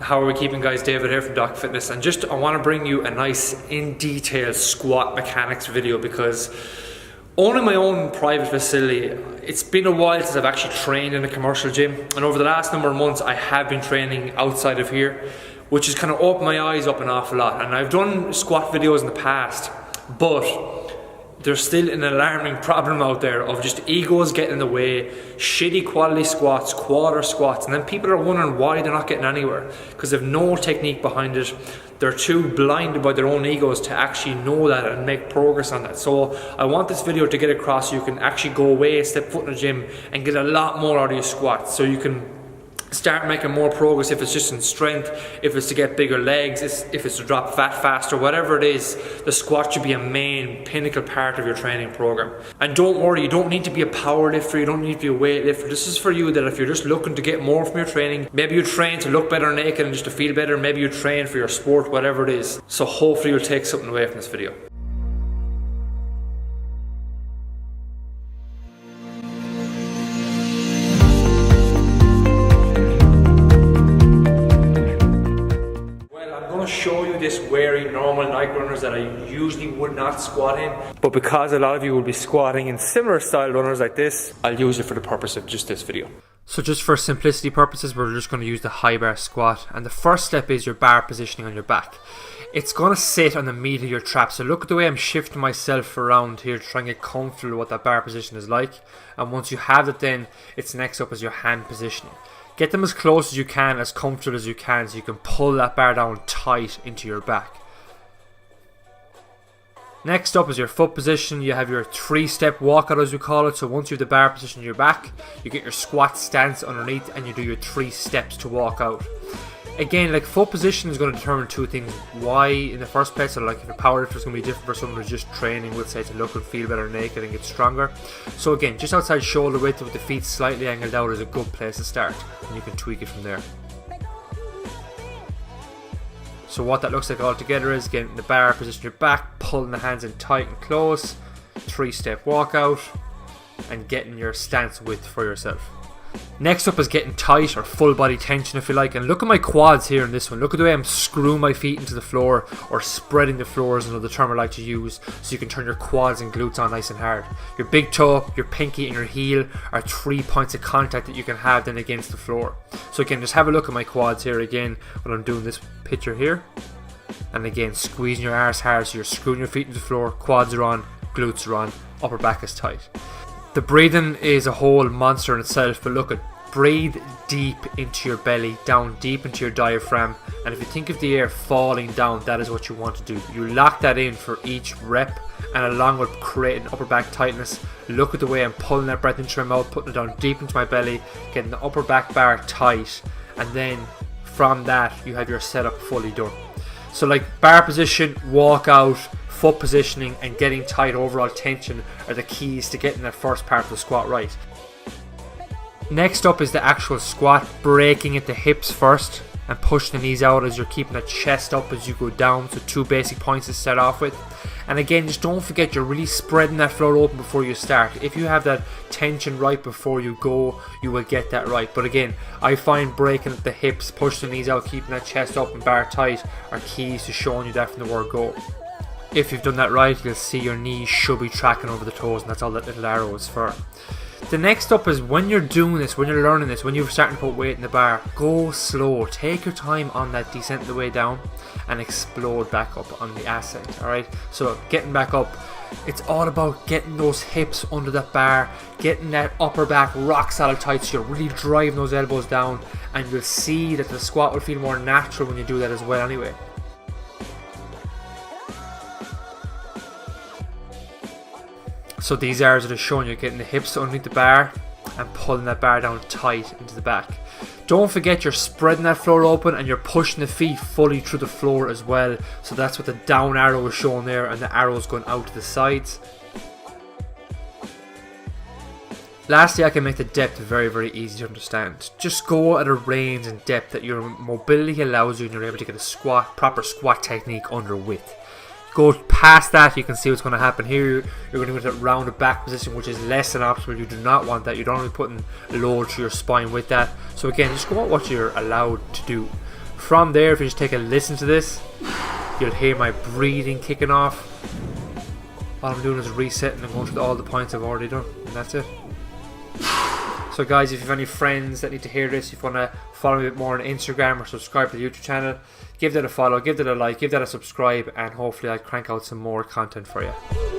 How are we keeping, guys? David here from Doc Fitness, and I want to bring you a nice in detail squat mechanics video, because owning my own private facility, it's been a while since I've actually trained in a commercial gym, and over the last number of months I have been training outside of here, which has kind of opened my eyes up an awful lot. And I've done squat videos in the past, but there's still an alarming problem out there of just egos getting in the way, shitty quality squats, quarter squats, and then people are wondering why they're not getting anywhere, because they've no technique behind it. They're too blinded by their own egos to actually know that and make progress on that. So I want this video to get across so you can actually go away, step foot in the gym and get a lot more out of your squats, so you can start making more progress. If it's just in strength, if it's to get bigger legs, if it's to drop fat faster, whatever it is, the squat should be a main pinnacle part of your training program. And don't worry, you don't need to be a power lifter, you don't need to be a weight lifter. This is for you that if you're just looking to get more from your training, maybe you train to look better naked and just to feel better, maybe you train for your sport, whatever it is. So hopefully you'll take something away from this video. Show you this wearing normal night runners that I usually would not squat in, but because a lot of you will be squatting in similar style runners like this, I'll use it for the purpose of just this video. So just for simplicity purposes, we're just going to use the high bar squat, and the first step is your bar positioning on your back. It's going to sit on the meat of your trap, so look at the way I'm shifting myself around here to try and get comfortable with what that bar position is like. And once you have it, then it's next up is your hand positioning. Get them as close as you can, as comfortable as you can, so you can pull that bar down tight into your back. Next up is your foot position. You have your 3-step walkout, as we call it. So once you have the bar position in your back, you get your squat stance underneath and you do your 3 steps to walk out. Again, like, foot position is going to determine 2 things. Why in the first place, so like if a power lifter is going to be different for someone who's just training, we'll say, to look and feel better naked and get stronger. So again, just outside shoulder width with the feet slightly angled out is a good place to start, and you can tweak it from there. So what that looks like all together is getting the bar position in your back, pulling the hands in tight and close, 3-step walkout, and getting your stance width for yourself. Next up is getting tight, or full body tension if you like, and look at my quads here in this one. Look at the way I'm screwing my feet into the floor, or spreading the floor is another term I like to use, so you can turn your quads and glutes on nice and hard. Your big toe, your pinky and your heel are 3 points of contact that you can have then against the floor. So again, just have a look at my quads here again when I'm doing this picture here, and again, squeezing your arse hard, so you're screwing your feet into the floor, quads are on, glutes are on, upper back is tight. The breathing is a whole monster in itself, but look at, breathe deep into your belly, down deep into your diaphragm, and if you think of the air falling down, that is what you want to do. You lock that in for each rep, and along with creating upper back tightness, look at the way I'm pulling that breath into my mouth, putting it down deep into my belly, getting the upper back bar tight, and then from that you have your setup fully done. So like, bar position, walk out, foot positioning and getting tight overall tension are the keys to getting that first part of the squat right. Next up is the actual squat, breaking at the hips first and pushing the knees out as you're keeping the chest up as you go down. So 2 basic points to start off with. And again, just don't forget, you're really spreading that floor open before you start. If you have that tension right before you go, you will get that right. But again, I find breaking at the hips, pushing the knees out, keeping that chest up and bar tight are keys to showing you that from the word go. If you've done that right, you'll see your knees should be tracking over the toes, and that's all that little arrow is for. The next up is when you're doing this, when you're learning this, when you're starting to put weight in the bar, go slow. Take your time on that descent the way down and explode back up on the ascent, alright? So getting back up, it's all about getting those hips under that bar, getting that upper back rock solid tight, so you're really driving those elbows down, and you'll see that the squat will feel more natural when you do that as well anyway. So these arrows are just showing you getting the hips underneath the bar and pulling that bar down tight into the back. Don't forget, you're spreading that floor open and you're pushing the feet fully through the floor as well. So that's what the down arrow is showing there, and the arrow is going out to the sides. Lastly, I can make the depth very, very easy to understand. Just go at a range and depth that your mobility allows you, and you're able to get a proper squat technique under width. Go past that, you can see what's going to happen here. You're going to go to that rounded back position, which is less than optimal. You do not want that. You don't want to be putting load through your spine with that. So again, just go at what you're allowed to do. From there, if you just take a listen to this, you'll hear my breathing kicking off. All I'm doing is resetting and going through all the points I've already done, and that's it. So guys, if you have any friends that need to hear this, if you want to follow me a bit more on Instagram or subscribe to the YouTube channel, give that a follow, give that a like, give that a subscribe, and hopefully I'll crank out some more content for you.